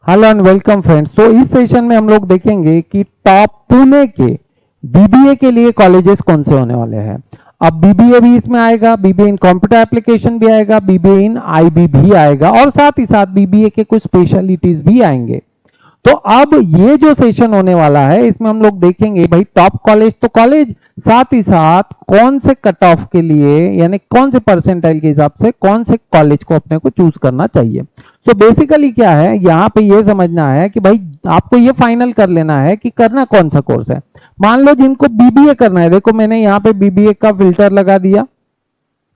Hello and welcome friends. तो इस session में हम लोग देखेंगे कि टॉप पुणे के बीबीए के लिए कॉलेजेस कौन से होने वाले हैं। अब बीबीए भी इसमें आएगा, बीबीए इन कंप्यूटर एप्लीकेशन भी आएगा, बीबीए इन आईबी भी आएगा और साथ ही साथ बीबीए के कुछ स्पेशलिटीज भी आएंगे। तो अब ये जो सेशन होने वाला है इसमें हम लोग देखेंगे भाई टॉप कॉलेज तो कॉलेज, साथ ही साथ कौन से कट ऑफ के लिए यानी कौन से परसेंटाइल के हिसाब से कौन से कॉलेज को अपने को चूज करना चाहिए। सो बेसिकली क्या है यहाँ पे ये समझना है कि भाई आपको ये फाइनल कर लेना है कि करना कौन सा कोर्स है। मान लो जिनको बीबीए करना है, देखो मैंने यहाँ पे बीबीए का फिल्टर लगा दिया,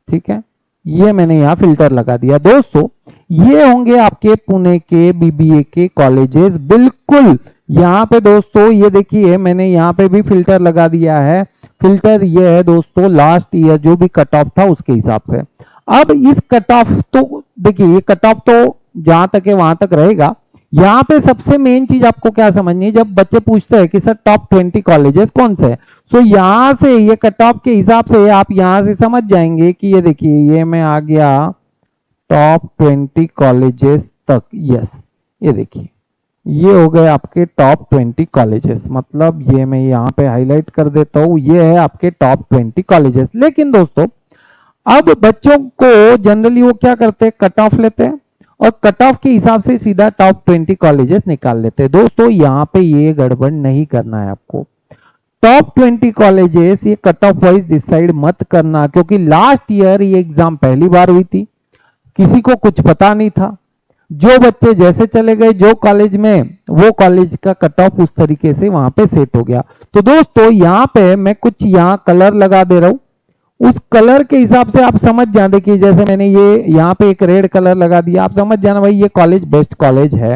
ठीक है, ये मैंने यहाँ फिल्टर लगा दिया। दोस्तों ये होंगे आपके पुणे के बीबीए के कॉलेजेस, बिल्कुल यहाँ पे दोस्तों ये देखिए मैंने यहाँ पे भी फिल्टर लगा दिया है। फिल्टर ये है दोस्तों लास्ट ईयर जो भी कट ऑफ था उसके हिसाब से। अब इस कट ऑफ तो देखिए ये कट ऑफ तो जहां तक है वहां तक रहेगा। यहाँ पे सबसे मेन चीज आपको क्या समझनी है, जब बच्चे पूछते हैं कि सर टॉप 20 कॉलेजेस कौन से हैं, तो यहां से ये कट ऑफ के हिसाब से आप यहां से समझ जाएंगे कि ये देखिए ये मैं आ गया टॉप 20 कॉलेजेस तक। यस, ये देखिए ये हो गए आपके टॉप 20 कॉलेजेस, मतलब ये मैं यहाँ पे हाईलाइट कर देता हूँ, ये है आपके टॉप 20 कॉलेजेस। लेकिन दोस्तों अब बच्चों को जनरली वो क्या करते हैं, कट ऑफ लेते हैं और कट ऑफ के हिसाब से सीधा टॉप 20 कॉलेजेस निकाल लेते हैं। दोस्तों यहाँ पे ये गड़बड़ नहीं करना है आपको। टॉप 20 कॉलेजेस ये कट ऑफ वाइज डिसाइड मत करना, क्योंकि लास्ट ईयर ये एग्जाम पहली बार हुई थी, किसी को कुछ पता नहीं था। जो बच्चे जैसे चले गए जो कॉलेज में, वो कॉलेज का कट ऑफ उस तरीके से वहां पे सेट हो गया। तो दोस्तों यहाँ पे मैं कुछ यहाँ कलर लगा दे रहा हूं, उस कलर के हिसाब से आप समझ जाए। देखिए जैसे मैंने ये यहाँ पे एक रेड कलर लगा दिया, आप समझ जाना भाई ये कॉलेज बेस्ट कॉलेज है।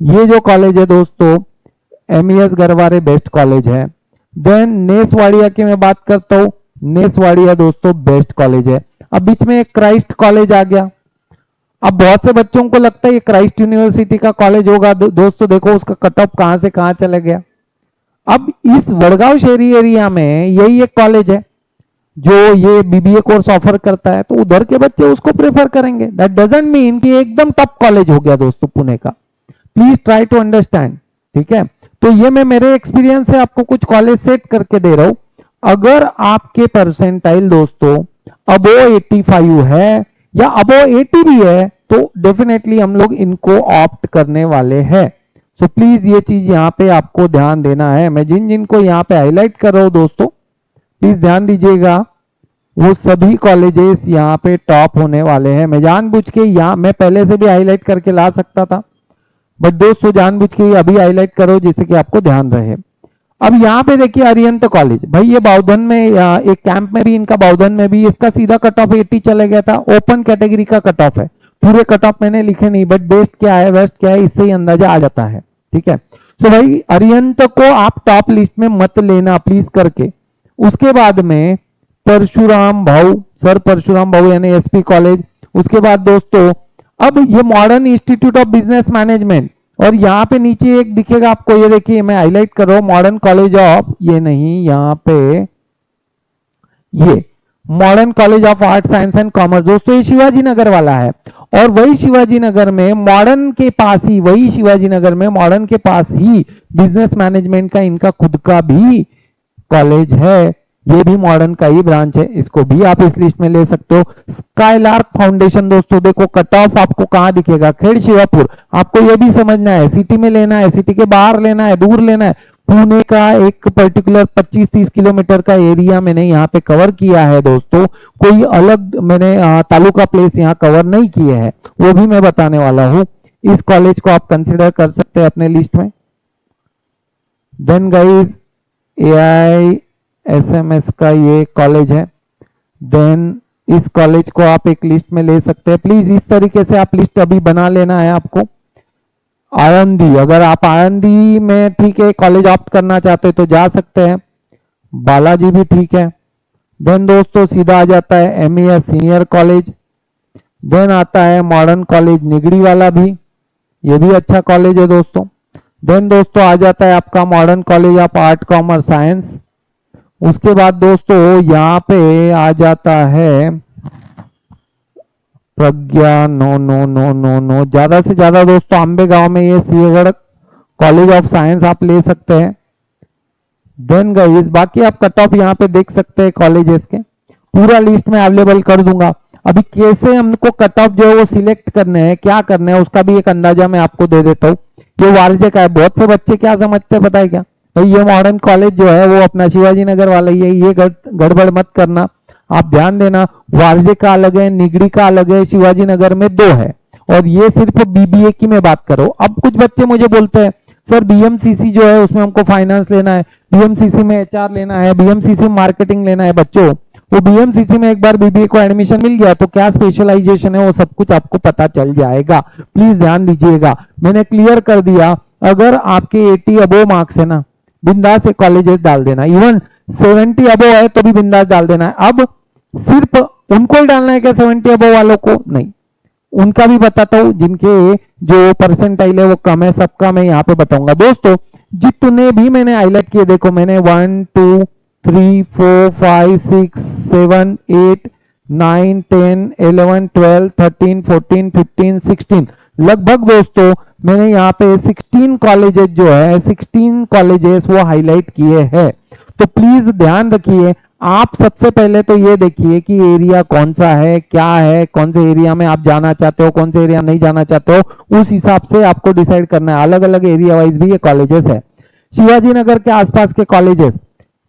ये जो कॉलेज है दोस्तों एमईएस गरवारे बेस्ट कॉलेज है। देन नेसवाड़िया की मैं बात करता हूँ, नेसवाड़िया दोस्तों बेस्ट कॉलेज है। अब बीच में एक क्राइस्ट कॉलेज आ गया। अब बहुत से बच्चों को लगता है ये क्राइस्ट यूनिवर्सिटी का कॉलेज होगा। दोस्तों देखो उसका कट ऑफ कहां से कहां चला गया। अब इस वडगांव शहरी एरिया में यही एक कॉलेज है जो ये बीबीए कोर्स ऑफर करता है, तो उधर के बच्चे उसको प्रेफर करेंगे। दैट डजंट मीन कि एकदम टॉप कॉलेज हो गया दोस्तों पुणे का। प्लीज ट्राई टू अंडरस्टैंड, ठीक है। तो ये मैं मेरे एक्सपीरियंस से आपको कुछ कॉलेज सेट करके दे रहा हूं। अगर आपके परसेंटाइल दोस्तों अबो 85 है या अबो 80 भी है तो डेफिनेटली हम लोग इनको ऑप्ट करने वाले हैं। सो प्लीज ये चीज यहाँ पे आपको ध्यान देना है। मैं जिन जिनको यहाँ पे हाईलाइट कर रहा हूं दोस्तों प्लीज ध्यान दीजिएगा, वो सभी कॉलेजेस यहाँ पे टॉप होने वाले हैं। मैं जानबूझ के यहाँ मैं पहले से भी हाईलाइट करके ला सकता था, बट दोस्तों जानबूझ के अभी हाईलाइट करो जिससे कि आपको ध्यान रहे। अब यहाँ पे देखिए अरियंत कॉलेज, भाई ये बाउधन में एक कैंप में भी इनका बाउधन में भी इसका सीधा कट ऑफ 80 चले गया था। ओपन कैटेगरी का कट ऑफ है, पूरे कट ऑफ मैंने लिखे नहीं, बट बेस्ट क्या है वेस्ट क्या है इससे ही अंदाजा आ जाता है, ठीक है। तो भाई अरियंत को आप टॉप लिस्ट में मत लेना प्लीज करके। उसके बाद में परशुराम भाऊ, सर परशुराम भाऊ यानी एसपी कॉलेज। उसके बाद दोस्तों अब ये modern institute of business management, और यहाँ पे नीचे एक दिखेगा आपको, ये देखिए मैं हाईलाइट कर रहा हूं मॉडर्न कॉलेज ऑफ, ये नहीं यहाँ पे ये modern college of art science and commerce. दोस्तों ये शिवाजी नगर वाला है, और वही शिवाजी नगर में मॉडर्न के पास ही, वही शिवाजी नगर में मॉडर्न के पास ही बिजनेस मैनेजमेंट का इनका खुद का भी कॉलेज है। ये भी मॉडर्न का ही ब्रांच है, इसको भी आप इस लिस्ट में ले सकते हो। स्काईलार्क फाउंडेशन दोस्तों देखो कट ऑफ आपको कहां दिखेगा, खेड़ शिवापुर। आपको ये भी समझना है सिटी में लेना है, सिटी के बाहर लेना है, दूर लेना है। पुणे का एक पर्टिकुलर 25-30 किलोमीटर का एरिया मैंने यहाँ पे कवर किया है दोस्तों, कोई अलग मैंने तालुका प्लेस यहाँ कवर नहीं किए हैं, वो भी मैं बताने वाला हूँ। इस कॉलेज को आप कंसिडर कर सकते हैं अपने लिस्ट में। देन गाइस AISMS का ये कॉलेज है, देन इस कॉलेज को आप एक लिस्ट में ले सकते हैं। प्लीज इस तरीके से आप लिस्ट अभी बना लेना है आपको। आयंदी, अगर आप आयंदी में ठीक है कॉलेज ऑप्ट करना चाहते हैं तो जा सकते हैं। बालाजी भी ठीक है। देन दोस्तों सीधा आ जाता है MES सीनियर कॉलेज। देन आता है मॉडर्न कॉलेज निगड़ी वाला भी, ये भी अच्छा कॉलेज है दोस्तों। देन दोस्तों आ जाता है आपका modern college of art commerce science. उसके बाद दोस्तों यहाँ पे आ जाता है Pragya, no no no no no. ज्यादा से ज्यादा दोस्तों आंबे गांव में ये सिंहगढ़ कॉलेज ऑफ साइंस आप ले सकते हैं। देन गाइस बाकी आप कट ऑफ यहाँ पे देख सकते हैं कॉलेजेस के, पूरा लिस्ट में अवेलेबल कर दूंगा। अभी कैसे हमको कट ऑफ जो है वो सिलेक्ट करने हैं, क्या करना है, उसका भी एक अंदाजा मैं आपको दे देता हूँ। ये वारजे का है। बहुत से बच्चे क्या समझते हैं पता है क्या, भाई ये मॉडर्न कॉलेज जो है वो अपना शिवाजी नगर वाला ही है, ये गड़बड़ मत करना। आप ध्यान देना, वारजे का अलग है, निगड़ी का अलग है, शिवाजी नगर में दो है, और ये सिर्फ बीबीए की मैं बात करो। अब कुछ बच्चे मुझे बोलते हैं सर बीएमसीसी जो है उसमें हमको फाइनेंस लेना है, बीएमसीसी में एचआर लेना है, बीएमसीसी में मार्केटिंग लेना है। बच्चों वो बीएमसीसी में एक बार बीबीए को एडमिशन मिल गया तो क्या स्पेशलाइजेशन है वो सब कुछ आपको पता चल जाएगा। प्लीज ध्यान दीजिएगा, मैंने क्लियर कर दिया। अगर आपके 80 अबो मार्क्स है ना, बिंदास से कॉलेजेस डाल देना, इवन 70 अबो है तो भी बिंदास डाल देना है। अब सिर्फ उनको ही डालना है क्या 70 अबो वालों को? नहीं, उनका भी बताता हूं, जिनके जो परसेंटाइल है वो कम है, सबका मैं यहाँ पे बताऊंगा। दोस्तों जितने भी मैंने हाईलाइट किए, देखो मैंने 1 2 3 4 5 6 7 8 9 10 11 12 13 14 15 16 लगभग दोस्तों मैंने यहाँ पे 16 कॉलेजेस जो है 16 कॉलेजेस वो हाईलाइट किए हैं। तो प्लीज ध्यान रखिए, आप सबसे पहले तो ये देखिए कि एरिया कौन सा है, क्या है, कौन से एरिया में आप जाना चाहते हो, कौन से एरिया नहीं जाना चाहते हो, उस हिसाब से आपको डिसाइड करना है। अलग अलग एरिया वाइज भी ये कॉलेजेस है। शिवाजी नगर के आसपास के कॉलेजेस,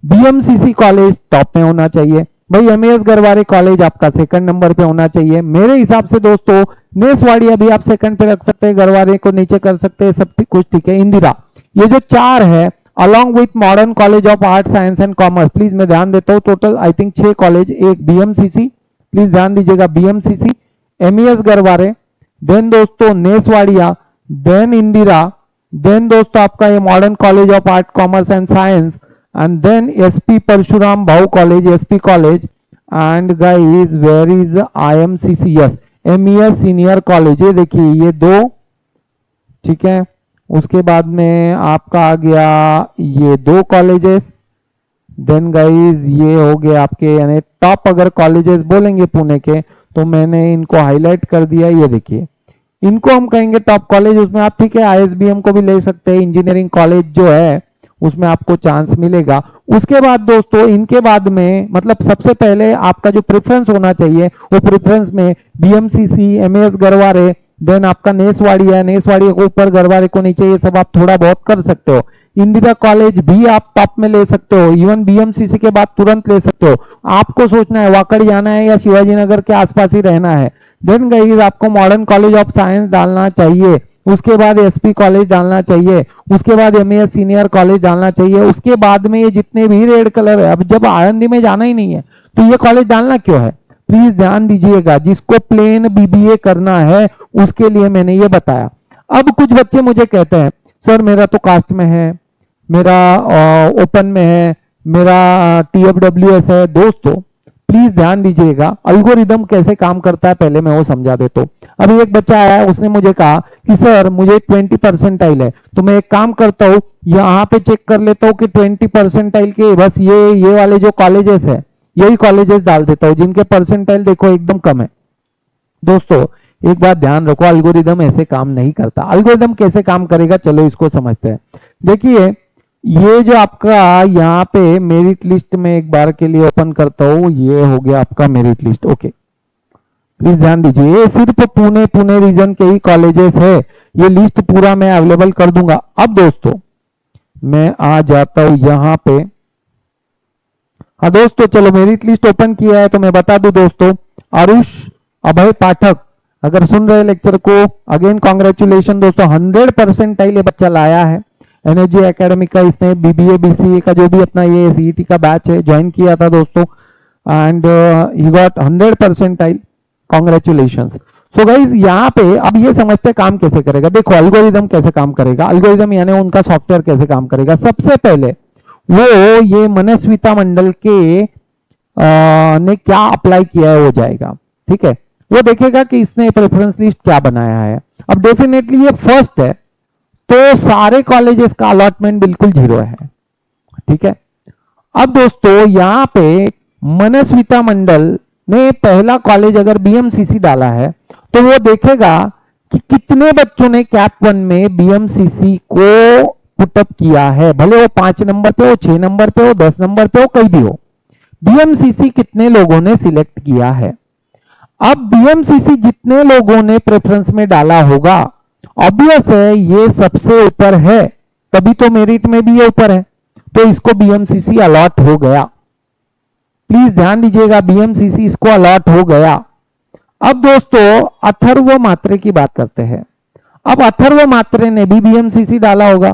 बीएमसीसी कॉलेज टॉप में होना चाहिए भाई, एमएएस गरवारे कॉलेज आपका सेकंड नंबर पे होना चाहिए मेरे हिसाब से। दोस्तों नेसवाड़िया भी आप सेकंड पे रख सकते हैं, गरवारे को नीचे कर सकते हैं, सब कुछ ठीक है। इंदिरा, ये जो चार है along with modern college of art science and commerce, please मैं ध्यान देता हूँ, टोटल आई थिंक 6 कॉलेज, एक बीएमसीसी, प्लीज ध्यान दीजिएगा, बीएमसीसी, एमईएस गरवारे, देन दोस्तों नेसवाड़िया, देन इंदिरा, देन दोस्तों आपका ये modern college of art commerce and science, and then SP Parshuram Bhau College, SP College, and guys where is IMCC? yes, MES Senior College, ये देखिए ये दो, ठीक है। उसके बाद में आपका आ गया ये दो कॉलेजेस, देन गाइज ये हो गए आपके, यानी टॉप अगर कॉलेजेस बोलेंगे पुणे के तो मैंने इनको हाईलाइट कर दिया। ये देखिए इनको हम कहेंगे टॉप कॉलेज, उसमें आप ठीक है आईएसबीएम को भी ले सकते हैं, इंजीनियरिंग कॉलेज जो है उसमें आपको चांस मिलेगा। उसके बाद दोस्तों इनके बाद में मतलब सबसे पहले आपका जो प्रेफरेंस होना चाहिए वो प्रेफरेंस में बीएमसीसी, एमएएस गरवारे, देन आपका नेसवाड़िया, नेसवाड़िया को ऊपर गरवारे को नीचे, ये सब आप थोड़ा बहुत कर सकते हो। इंदिरा कॉलेज भी आप टॉप में ले सकते हो, इवन बीएमसीसी के बाद तुरंत ले सकते हो। आपको सोचना है वाकड़ जाना है या शिवाजी नगर के आसपास ही रहना है। देन गाइस आपको मॉडर्न कॉलेज ऑफ साइंस डालना चाहिए, उसके बाद एसपी कॉलेज डालना चाहिए, उसके बाद एमएएस सीनियर कॉलेज डालना चाहिए, उसके बाद में ये जितने भी रेड कलर है। अब जब आनंदी में जाना ही नहीं है तो ये कॉलेज डालना क्यों है? प्लीज ध्यान दीजिएगा, जिसको प्लेन बीबीए करना है उसके लिए मैंने ये बताया। अब कुछ बच्चे मुझे कहते हैं सर मेरा तो कास्ट में है, मेरा ओपन में है, मेरा टीएफडब्ल्यूएस है। दोस्तों प्लीज ध्यान दीजिएगा, अल्गोरिदम कैसे काम करता है पहले मैं वो समझा देता हूँ। अभी एक बच्चा आया, उसने मुझे कहा कि सर मुझे 20 परसेंटाइल है, तो मैं एक काम करता हूँ यहाँ पे चेक कर लेता हूँ कि 20 परसेंटाइल के बस ये वाले जो कॉलेजेस है यही कॉलेजेस डाल देता हूँ जिनके परसेंटाइल देखो एकदम कम है। दोस्तों एक बात ध्यान रखो, अल्गोरिदम ऐसे काम नहीं करता। अल्गोरिदम कैसे काम करेगा चलो इसको समझते हैं। देखिए ये जो आपका यहाँ पे मेरिट लिस्ट में एक बार के लिए ओपन करता हूं, ये हो गया आपका मेरिट लिस्ट। ओके प्लीज ध्यान दीजिए, ये सिर्फ पुणे रीजन के ही कॉलेजेस है, ये लिस्ट पूरा मैं अवेलेबल कर दूंगा। अब दोस्तों मैं आ जाता हूं यहाँ पे, हाँ दोस्तों चलो मेरिट लिस्ट ओपन किया है तो मैं बता दूं दोस्तों, आरुष अभय पाठक अगर सुन रहे लेक्चर को, अगेन कॉन्ग्रेचुलेशन दोस्तों, 100 परसेंटाइल ये बच्चा लाया है। एनर्जी एकेडमी का इसने बीबीए बीसीए का जो भी अपना ये सीईटी का बैच है ज्वाइन किया था दोस्तों, and he got 100 percentile, congratulations. So guys यहाँ पे अब ये समझते काम कैसे करेगा। देखो अल्गोरिदम कैसे काम करेगा, अल्गोरिदम यानी उनका सॉफ्टवेयर कैसे काम करेगा। सबसे पहले वो ये मनस्विता मंडल के ने क्या अप्लाई किया है वो जाएगा, ठीक है, वो देखेगा कि इसने प्रेफरेंस लिस्ट क्या बनाया है। अब डेफिनेटली ये फर्स्ट है तो सारे कॉलेजेस का अलॉटमेंट बिल्कुल 0 है, ठीक है। अब दोस्तों यहां पे मनस्विता मंडल ने पहला कॉलेज अगर बीएमसीसी डाला है तो वो देखेगा कि कितने बच्चों ने कैप 1 में बीएमसीसी को पुटअप किया है, भले वो 5 नंबर पे हो, 6 नंबर पे हो, 10 नंबर पे हो, कहीं भी हो, बीएमसीसी कितने लोगों ने सिलेक्ट किया है। अब बीएमसीसी जितने लोगों ने प्रेफरेंस में डाला होगा, ऑब्वियस है ये सबसे ऊपर है, तभी तो मेरिट में भी ये ऊपर है, तो इसको बीएमसीसी अलॉट हो गया। प्लीज ध्यान दीजिएगा, बीएमसीसी इसको अलॉट हो गया। अब दोस्तों अथर्व मात्रे की बात करते हैं। अब अथर्व मात्रे ने भी बीएमसीसी डाला होगा,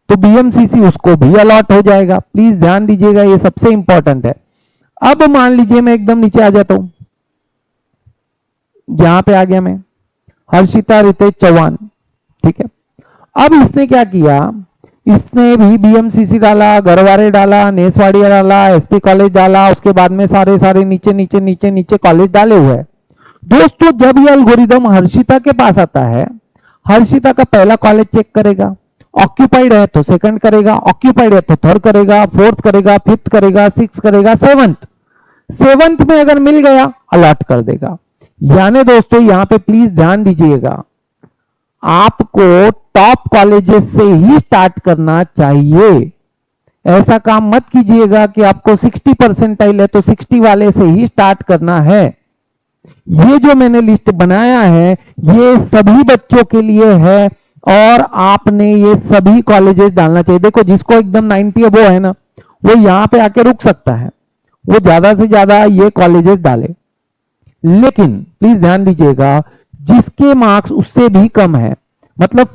तो बीएमसीसी उसको भी अलॉट हो जाएगा। प्लीज ध्यान दीजिएगा, ये सबसे इंपॉर्टेंट है। अब मान लीजिए मैं एकदम नीचे आ जाता हूं, यहां पे आ गया मैं, हर्षिता रितेश चौहान, ठीक है। अब इसने क्या किया, इसने भी बीएमसीसी डाला, गरवारे डाला, नेसवाड़िया डाला, एसपी कॉलेज डाला, उसके बाद में सारे सारे नीचे नीचे नीचे नीचे कॉलेज डाले हुए हैं। दोस्तों जब ये एल्गोरिदम हर्षिता के पास आता है, हर्षिता का पहला कॉलेज चेक करेगा, ऑक्यूपाइड है तो सेकंड करेगा, ऑक्यूपाइड है तो थर्ड करेगा, फोर्थ करेगा, फिफ्थ करेगा, सिक्स करेगा, सेवंथ में अगर मिल गया अलॉट कर देगा। यानी दोस्तों यहां पे प्लीज ध्यान दीजिएगा, आपको टॉप कॉलेजेस से ही स्टार्ट करना चाहिए। ऐसा काम मत कीजिएगा कि आपको 60 परसेंटाइल है तो 60 वाले से ही स्टार्ट करना है। ये जो मैंने लिस्ट बनाया है ये सभी बच्चों के लिए है, और आपने ये सभी कॉलेजेस डालना चाहिए। देखो जिसको एकदम 90 अबो है ना, वो यहां पे आके रुक सकता है, वो ज्यादा से ज्यादा ये कॉलेजेस डाले। लेकिन प्लीज ध्यान दीजिएगा, जिसके मार्क्स उससे भी कम है, मतलब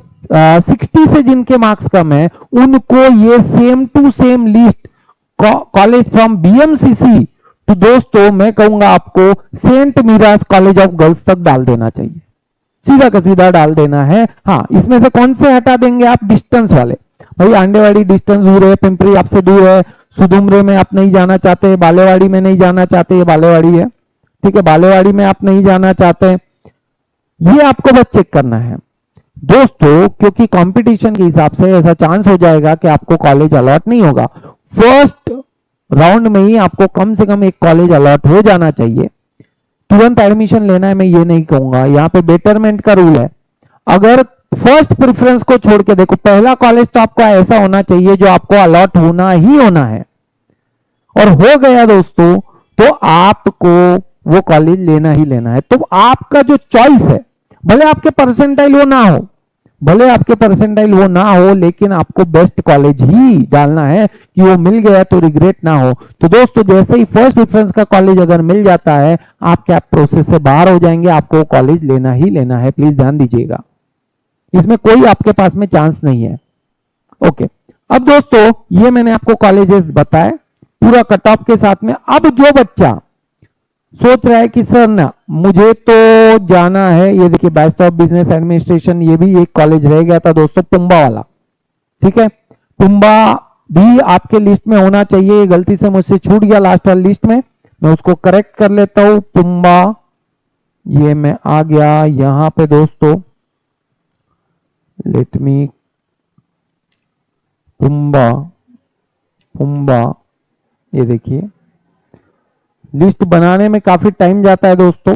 60 से जिनके मार्क्स कम है, उनको ये same to same list college from BMCC तो दोस्तों मैं कहूंगा आपको saint Mira's college of girls तक डाल देना चाहिए, सीधा का सीधा डाल देना है। हाँ, इसमें से कौन से हटा देंगे आप, डिस्टेंस वाले। भाई आंडेवाड़ी डिस्टेंस दूर है, पिंपरी आपसे दूर है, सुदुमरे में आप नहीं जाना चाहते, बालेवाड़ी में नहीं जाना चाहते, ये बालेवाड़ी है, ठीक है, बालेवाड़ी में आप नहीं जाना चाहते, ये आपको बस चेक करना है दोस्तों, क्योंकि कंपटीशन के हिसाब से ऐसा चांस हो जाएगा कि आपको कॉलेज अलॉट नहीं होगा। फर्स्ट राउंड में ही आपको कम से कम एक कॉलेज अलॉट हो जाना चाहिए। तुरंत एडमिशन लेना है मैं ये नहीं कहूंगा, यहां पे बेटरमेंट का रूल है। अगर फर्स्ट प्रेफरेंस को छोड़ के देखो, पहला कॉलेज तो आपको ऐसा होना चाहिए जो आपको अलॉट होना ही होना है, और हो गया दोस्तों तो आपको वो कॉलेज लेना ही लेना है। तो आपका जो चॉइस है, भले आपके परसेंटाइल वो ना हो, भले आपके परसेंटाइल वो ना हो, लेकिन आपको बेस्ट कॉलेज ही डालना है कि वो मिल गया तो रिग्रेट ना हो। तो दोस्तों जैसे ही फर्स्ट प्रेफरेंस का कॉलेज अगर मिल जाता है, आप कैप प्रोसेस से बाहर हो जाएंगे, आपको कॉलेज लेना ही लेना है। प्लीज ध्यान दीजिएगा, इसमें कोई आपके पास में चांस नहीं है। ओके, अब दोस्तों ये मैंने आपको कॉलेजेस बताए पूरा कट ऑफ के साथ में। अब जो बच्चा सोच रहा है कि सर ना मुझे तो जाना है, ये देखिए बैचलर ऑफ बिजनेस एडमिनिस्ट्रेशन, ये भी एक कॉलेज रह गया था दोस्तों, पुंबा वाला, ठीक है, पुंबा भी आपके लिस्ट में होना चाहिए, गलती से मुझसे छूट गया लास्ट वाली लिस्ट में, मैं उसको करेक्ट कर लेता हूं। पुंबा, ये मैं आ गया यहां पे दोस्तों, लेट मी, पुंबा, पुंबा, ये देखिए लिस्ट बनाने में काफी टाइम जाता है दोस्तों,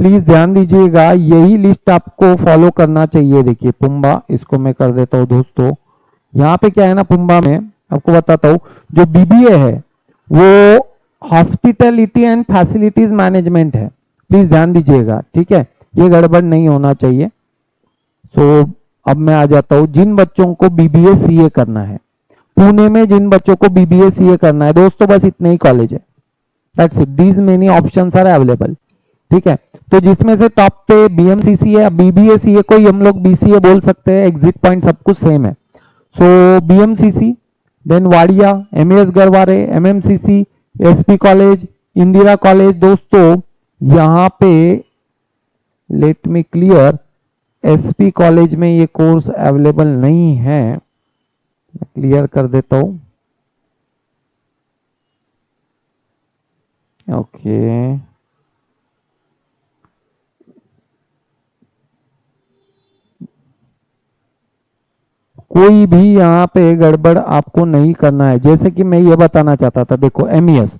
प्लीज ध्यान दीजिएगा, यही लिस्ट आपको फॉलो करना चाहिए। देखिए पुंबा, इसको मैं कर देता हूं दोस्तों। यहाँ पे क्या है ना, पुंबा में आपको बताता हूं, जो बीबीए है वो हॉस्पिटलिटी एंड फैसिलिटीज मैनेजमेंट है, प्लीज ध्यान दीजिएगा, ठीक है, ये गड़बड़ नहीं होना चाहिए। सो अब मैं आ जाता हूं, जिन बच्चों को बीबीए सीए करना है, पुणे में जिन बच्चों को बीबीए सीए करना है दोस्तों, बस इतने ही कॉलेज है, that's it, these many options are available, ठीक है। तो जिसमें से टॉप पे बीएमसीसी है, बीबीए सीए को ही हम लोग बीसीए बोल सकते हैं, एग्जिट पॉइंट सब कुछ सेम है। So BMCC, then Wadia, MS Garware, MMCC, SP college, Indira college. दोस्तों यहां पे let me clear, SP college में ये कोर्स अवेलेबल नहीं है, क्लियर कर देता हूं। ओके, कोई भी यहाँ पे गड़बड़ आपको नहीं करना है। जैसे कि मैं ये बताना चाहता था, देखो एमईएस,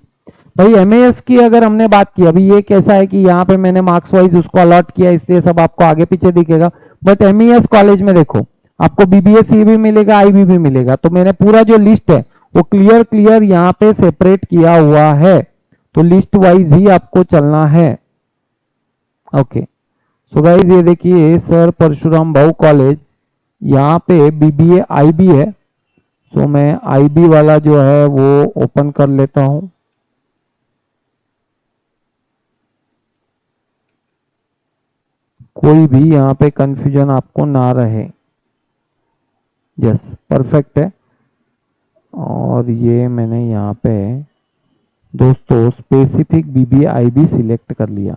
भाई एमएएस की अगर हमने बात की, अभी ये कैसा है कि यहाँ पे मैंने मार्क्स वाइज उसको अलॉट किया, इसलिए सब आपको आगे पीछे दिखेगा। बट एमईएस कॉलेज में देखो आपको बीबीए सी भी मिलेगा, आईबी भी मिलेगा। तो मैंने पूरा जो लिस्ट है वो क्लियर क्लियर यहाँ पे सेपरेट किया हुआ है, तो लिस्ट वाइज ही आपको चलना है। ओके, सो गाइज ये देखिए सर परशुराम भाऊ कॉलेज, यहाँ पे बीबीए आईबी है। सो मैं आईबी वाला जो है वो ओपन कर लेता हूं। कोई भी यहाँ पे कंफ्यूजन आपको ना रहे। यस, परफेक्ट है। और ये मैंने यहाँ पे दोस्तों स्पेसिफिक बीबीए आईबी सिलेक्ट कर लिया।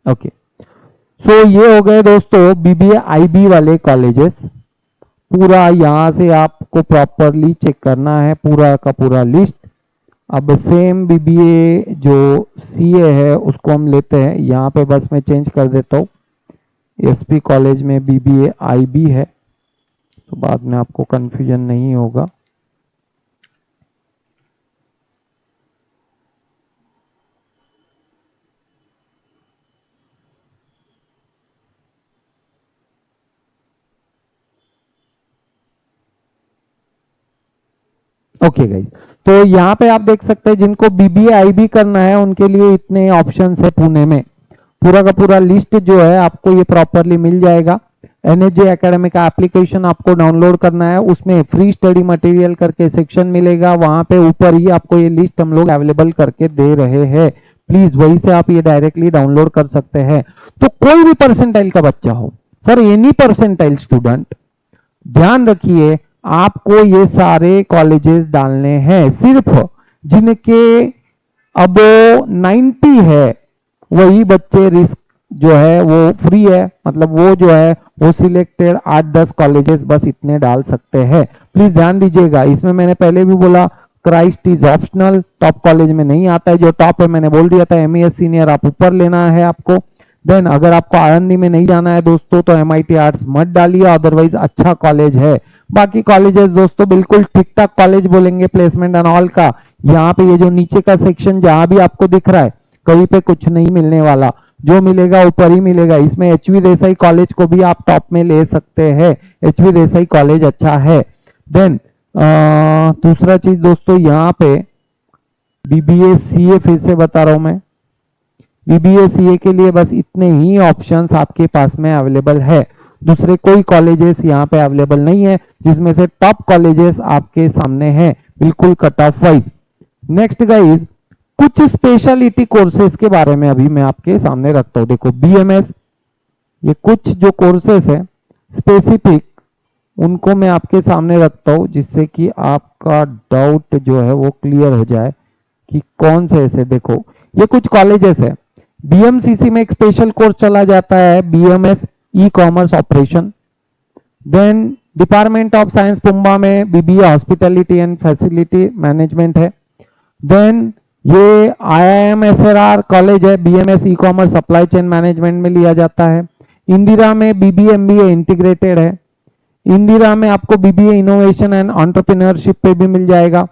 ओके, सो ये हो गए दोस्तों बीबीए आईबी वाले कॉलेजेस। पूरा यहाँ से आपको प्रॉपरली चेक करना है, पूरा का पूरा लिस्ट। अब सेम बीबीए जो सीए है उसको हम लेते हैं, यहाँ पे बस मैं चेंज कर देता हूँ। एसपी कॉलेज में बीबीए आईबी है, तो बाद में आपको कंफ्यूजन नहीं होगा। ओके गाइस, तो यहाँ पे आप देख सकते हैं जिनको बीबीए आईबी करना है उनके लिए इतने ऑप्शंस है पुणे में। पूरा का पूरा लिस्ट जो है आपको ये प्रॉपरली मिल जाएगा। एनएसजे एकेडमी का एप्लीकेशन आपको डाउनलोड करना है, उसमें फ्री स्टडी मटेरियल करके सेक्शन मिलेगा, वहां पे ऊपर ही आपको ये लिस्ट हम लोग अवेलेबल करके दे रहे हैं। प्लीज वहीं से आप ये डायरेक्टली डाउनलोड कर सकते हैं। तो कोई भी परसेंटाइल का बच्चा हो, फॉर एनी परसेंटाइल स्टूडेंट, ध्यान रखिए आपको ये सारे कॉलेजेस डालने हैं। सिर्फ जिनके अब 90 है वही बच्चे रिस्क जो है वो फ्री है, मतलब वो जो है वो सिलेक्टेड 8-10 कॉलेजेस बस इतने डाल सकते हैं। प्लीज ध्यान दीजिएगा, इसमें मैंने पहले भी बोला Christ is optional, top college में नहीं आता है। जो टॉप है मैंने बोल दिया था, एमईएस सीनियर आप ऊपर लेना है आपको। देन अगर आपको आईआईटी में नहीं जाना है दोस्तों तो एमआईटी आर्ट्स मत डालिए, अदरवाइज अच्छा कॉलेज है। बाकी कॉलेजेस दोस्तों बिल्कुल ठीक ठाक कॉलेज बोलेंगे प्लेसमेंट एंड ऑल का। यहाँ पे ये जो नीचे का सेक्शन जहां भी आपको दिख रहा है कहीं पे कुछ नहीं मिलने वाला, जो मिलेगा ऊपर ही मिलेगा। इसमें एचवी देसाई कॉलेज को भी आप टॉप में ले सकते हैं, एचवी देसाई कॉलेज अच्छा है। देन दूसरा चीज दोस्तों यहाँ पे बीबीए सीए फिर से बता रहा हूं मैं, बीबीए सीए के लिए बस इतने ही ऑप्शंस आपके पास में अवेलेबल है, दूसरे कोई कॉलेजेस यहाँ पे अवेलेबल नहीं है, जिसमें से टॉप कॉलेजेस आपके सामने हैं बिल्कुल cut off wise. Next guys, कुछ स्पेशलिटी कोर्सेज के बारे में अभी मैं आपके सामने रखता हूं। देखो बीएमएस, ये कुछ जो कोर्सेज है स्पेसिफिक उनको मैं आपके सामने रखता हूं, जिससे कि आपका डाउट जो है वो क्लियर हो जाए कि कौन से ऐसे। देखो ये कुछ कॉलेजेस है, बीएमसीसी में एक स्पेशल कोर्स चला जाता है BMS e commerce operation. Then department of science PUMBA में BBA hospitality and facility management है। देन ये आईआईएमएसआरआर कॉलेज है, BMS e commerce supply chain management में लिया जाता है। इंदिरा में बीबीए एमबीए इंटीग्रेटेड है। इंदिरा में आपको बीबीए इनोवेशन एंड एंटरप्रेन्योरशिप पे भी मिल जाएगा।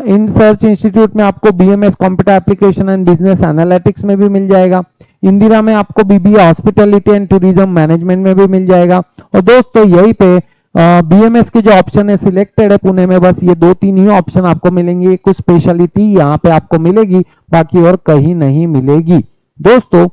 इन सर्च इंस्टीट्यूट में आपको BMS computer application and business analytics में भी मिल जाएगा। इंदिरा में आपको BBA hospitality and tourism management में भी मिल जाएगा। और दोस्तों यहीं पे बीएमएस के जो ऑप्शन है सिलेक्टेड है पुणे में, बस ये 2-3 ही ऑप्शन आपको मिलेंगे। कुछ स्पेशलिटी यहाँ पे आपको मिलेगी, बाकी और कहीं नहीं मिलेगी दोस्तों।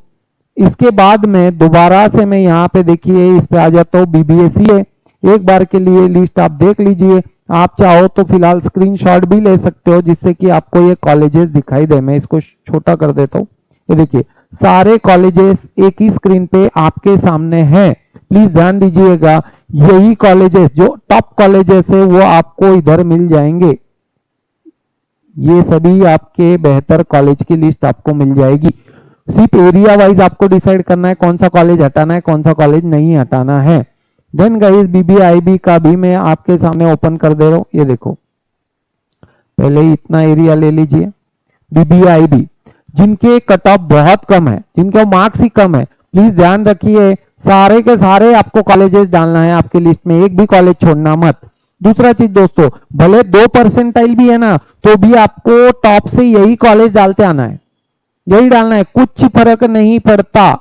इसके बाद में दोबारा से मैं यहाँ पे देखिए इस पे आ जाता हूँ, बीबीएसीए। एक बार के लिए लिस्ट आप देख लीजिए, आप चाहो तो फिलहाल स्क्रीनशॉट भी ले सकते हो जिससे कि आपको ये कॉलेजेस दिखाई दे। मैं इसको छोटा कर देता हूँ, ये देखिए सारे कॉलेजेस एक ही स्क्रीन पे आपके सामने हैं। प्लीज ध्यान दीजिएगा, यही कॉलेजेस जो टॉप कॉलेजेस है वो आपको इधर मिल जाएंगे। ये सभी आपके बेहतर कॉलेज की लिस्ट आपको मिल जाएगी। सिर्फ एरिया वाइज आपको डिसाइड करना है कौन सा कॉलेज हटाना है, कौन सा कॉलेज नहीं हटाना है। देन गाइस बीबीआईबी का भी मैं आपके सामने ओपन कर दे रहा हूं, ये देखो पहले ही इतना एरिया ले लीजिए। बीबीआईबी जिनके कट ऑफ बहुत कम है, जिनके मार्क्स ही कम है, प्लीज ध्यान रखिए सारे के सारे आपको कॉलेजेस डालना है आपकी लिस्ट में, एक भी कॉलेज छोड़ना मत। दूसरा चीज दोस्तों, भले 2% भी है ना, तो भी आपको टॉप से यही कॉलेज डालते आना है, यही डालना है, कुछ फर्क नहीं पड़ता।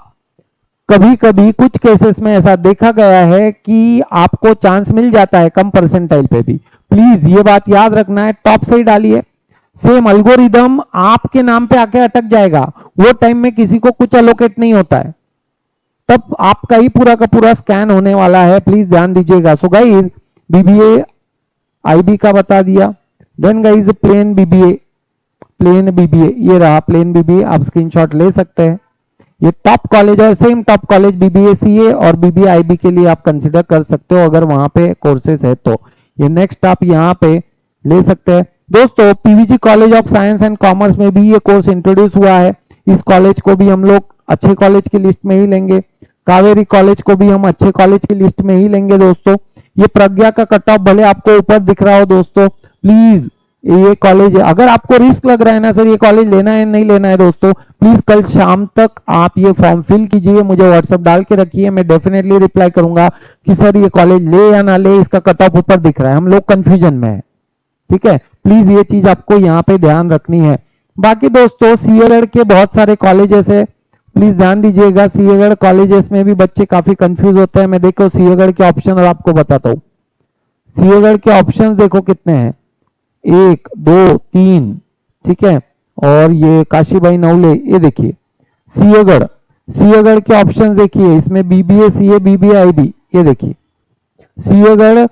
कभी कभी कुछ केसेस में ऐसा देखा गया है कि आपको चांस मिल जाता है कम परसेंटाइल पे भी। प्लीज ये बात याद रखना है, टॉप से ही डालिए। सेम अल्गोरिदम आपके नाम पे आके अटक जाएगा, वो टाइम में किसी को कुछ अलोकेट नहीं होता है, तब आपका ही पूरा का पूरा स्कैन होने वाला है, प्लीज ध्यान दीजिएगा। सो गाइस बीबीए आईबी का बता दिया। Then guys plain BBA, plain BBA ये रहा प्लेन बीबीए, आप स्क्रीनशॉट ले सकते हैं। ये टॉप कॉलेज और same top college BBA CA और बीबीए आईबी के लिए आप कंसिडर कर सकते हो अगर वहां पे कोर्सेज है तो। ये नेक्स्ट आप यहाँ पे ले सकते हैं दोस्तों। PVG college of science and commerce में भी ये कोर्स इंट्रोड्यूस हुआ है, इस कॉलेज को भी हम लोग अच्छे कॉलेज की लिस्ट में ही लेंगे। कावेरी कॉलेज को भी हम अच्छे कॉलेज की लिस्ट में ही लेंगे दोस्तों। ये प्रज्ञा का कट ऑफ भले आपको ऊपर दिख रहा हो दोस्तों, प्लीज ये कॉलेज अगर आपको रिस्क लग रहा है ना सर ये कॉलेज लेना है नहीं लेना है दोस्तों, प्लीज कल शाम तक आप ये फॉर्म फिल कीजिए, मुझे व्हाट्सएप डाल के रखिए, मैं डेफिनेटली रिप्लाई करूंगा कि सर ये कॉलेज ले या ना ले, इसका कट ऑफ ऊपर दिख रहा है, हम लोग कंफ्यूजन में है, ठीक है। प्लीज ये चीज आपको यहाँ पे ध्यान रखनी है। बाकी दोस्तों सिंहगढ़ के बहुत सारे कॉलेजेस है, प्लीज ध्यान दीजिएगा। सिंहगढ़ कॉलेजेस में भी बच्चे काफी कंफ्यूज होते हैं। मैं देखो सिंहगढ़ के ऑप्शन और आपको बताता हूँ। सिंहगढ़ के ऑप्शन देखो कितने हैं, 1 2 3, ठीक है। और ये काशीबाई नवले, ये देखिए सिंहगढ़, सिंहगढ़ के ऑप्शन देखिए, इसमें बीबीए सीए बीबीए आईबी, ये देखिए Sinhagad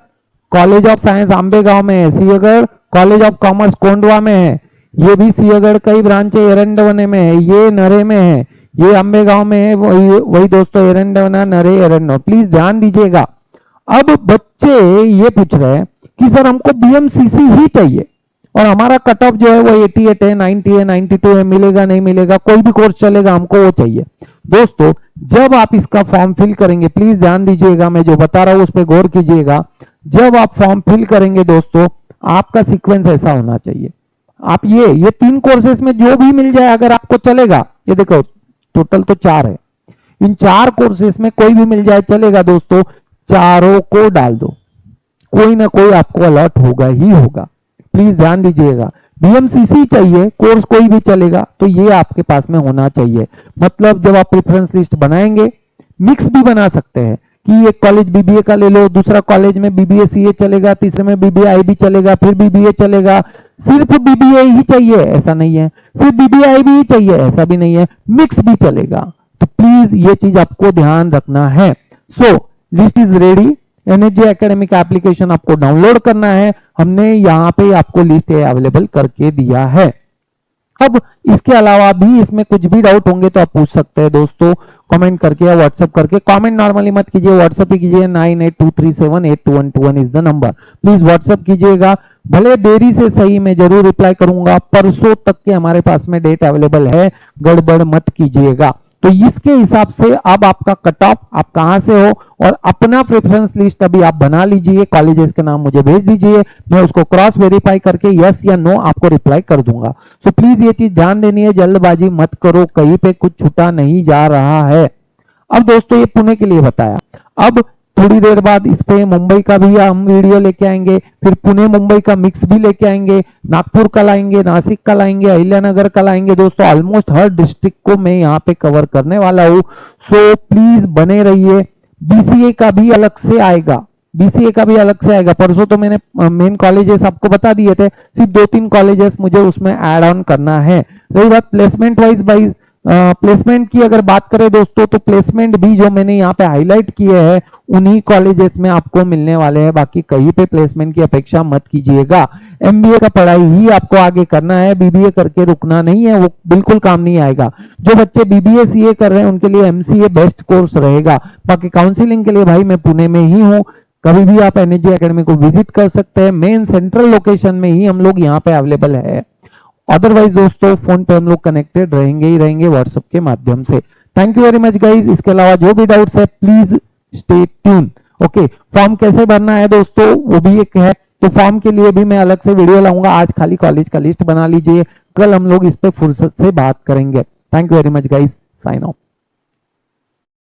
college of science Ambegaon में है, Sinhagad college of commerce Kondhwa में है, ये भी सिंहगढ़ कई ब्रांच है, एरंडवने में है, ये नरे में है, ये अंबेगांव में है, वही दोस्तों एरंडवना नरे एरंडो, प्लीज ध्यान दीजिएगा। अब बच्चे ये पूछ रहे हैं कि सर हमको बीएमसीसी ही चाहिए और हमारा कट ऑफ जो है वो 88 है, 90 है, 92 है, मिलेगा नहीं मिलेगा, कोई भी कोर्स चलेगा, हमको वो चाहिए। दोस्तों जब आप इसका फॉर्म फिल करेंगे, प्लीज ध्यान दीजिएगा, मैं जो बता रहा हूं उस पर गौर कीजिएगा। जब आप फॉर्म फिल करेंगे दोस्तों, आपका सीक्वेंस ऐसा होना चाहिए, आप ये 3 कोर्सेज में जो भी मिल जाए अगर आपको चलेगा, ये देखो टोटल तो 4 है, इन 4 कोर्सेज में कोई भी मिल जाए चलेगा दोस्तों, चारों को डाल दो, कोई ना कोई आपको अलॉट होगा ही होगा। प्लीज ध्यान दीजिएगा, बीएमसीसी चाहिए, कोर्स कोई भी चलेगा, तो ये आपके पास में होना चाहिए। मतलब जब आप प्रेफरेंस लिस्ट बनाएंगे, मिक्स भी बना सकते हैं कि एक कॉलेज बीबीए का ले लो, दूसरा कॉलेज में बीबीए सीए चलेगा, तीसरे में बीबीए आईबी चलेगा, फिर बीबीए चलेगा। सिर्फ बीबीए ही चाहिए ऐसा नहीं है, सिर्फ बीबीए आईबी ही चाहिए ऐसा भी नहीं है, मिक्स भी चलेगा। तो प्लीज ये चीज आपको ध्यान रखना है। So list is ready, NHJ academic application आपको डाउनलोड करना है, हमने यहाँ पे आपको लिस्ट अवेलेबल करके दिया है। अब इसके अलावा भी इसमें कुछ भी डाउट होंगे तो आप पूछ सकते हैं दोस्तों, कमेंट करके या व्हाट्सएप करके। कमेंट नॉर्मली मत कीजिए, व्हाट्सएप ही कीजिए, 9823782121 is the number, please WhatsApp कीजिएगा। भले देरी से सही, मैं जरूर रिप्लाई करूंगा, परसों तक के हमारे पास में डेट अवेलेबल है, गड़बड़ मत कीजिएगा। तो इसके हिसाब से अब आपका कट ऑफ आप कहां से हो और अपना प्रेफरेंस लिस्ट अभी आप बना लीजिए, कॉलेजेस के नाम मुझे भेज दीजिए, मैं उसको क्रॉस वेरीफाई करके यस या नो आपको रिप्लाई कर दूंगा। सो प्लीज ये चीज ध्यान देनी है, जल्दबाजी मत करो, कहीं पे कुछ छूटा नहीं जा रहा है। अब दोस्तों ये पुणे के लिए बताया, अब थोड़ी देर बाद इस पे मुंबई का भी हम वीडियो लेके आएंगे, फिर पुणे मुंबई का मिक्स भी लेके आएंगे, नागपुर का लाएंगे, नासिक का लाएंगे, अहिल्यानगर का लाएंगे। दोस्तों ऑलमोस्ट हर डिस्ट्रिक्ट को मैं यहाँ पे कवर करने वाला हूँ, सो प्लीज बने रहिए। बीसीए का भी अलग से आएगा, बीसीए का भी अलग से आएगा। परसों तो मैंने मेन कॉलेजेस आपको बता दिए थे, सिर्फ 2-3 कॉलेजेस मुझे उसमें ऐड ऑन करना है। रही बात प्लेसमेंट वाइज प्लेसमेंट की अगर बात करें दोस्तों, तो प्लेसमेंट भी जो मैंने यहाँ पे हाईलाइट किए हैं उन्हीं कॉलेजेस में आपको मिलने वाले हैं, बाकी कहीं पे प्लेसमेंट की अपेक्षा मत कीजिएगा। एमबीए का पढ़ाई ही आपको आगे करना है, बीबीए करके रुकना नहीं है, वो बिल्कुल काम नहीं आएगा। जो बच्चे बीबीए सीए कर रहे हैं उनके लिए एमसीए बेस्ट कोर्स रहेगा। बाकी काउंसिलिंग के लिए भाई मैं पुणे में ही हूँ, कभी भी आप एनएचजे एकेडमी को विजिट कर सकते हैं, मेन सेंट्रल लोकेशन में ही हम लोग यहाँ पे अवेलेबल है। अदरवाइज दोस्तों फोन पे हम लोग कनेक्टेड रहेंगे ही रहेंगे व्हाट्सएप के माध्यम से। Thank you very much guys. इसके अलावा जो भी डाउट्स है please stay tune. Okay, form कैसे भरना है दोस्तों वो भी एक है, तो फॉर्म के लिए भी मैं अलग से वीडियो लाऊंगा। आज खाली कॉलेज का लिस्ट बना लीजिए, कल हम लोग इस पे फुर्सत से बात करेंगे। Thank you very much guys, sign of.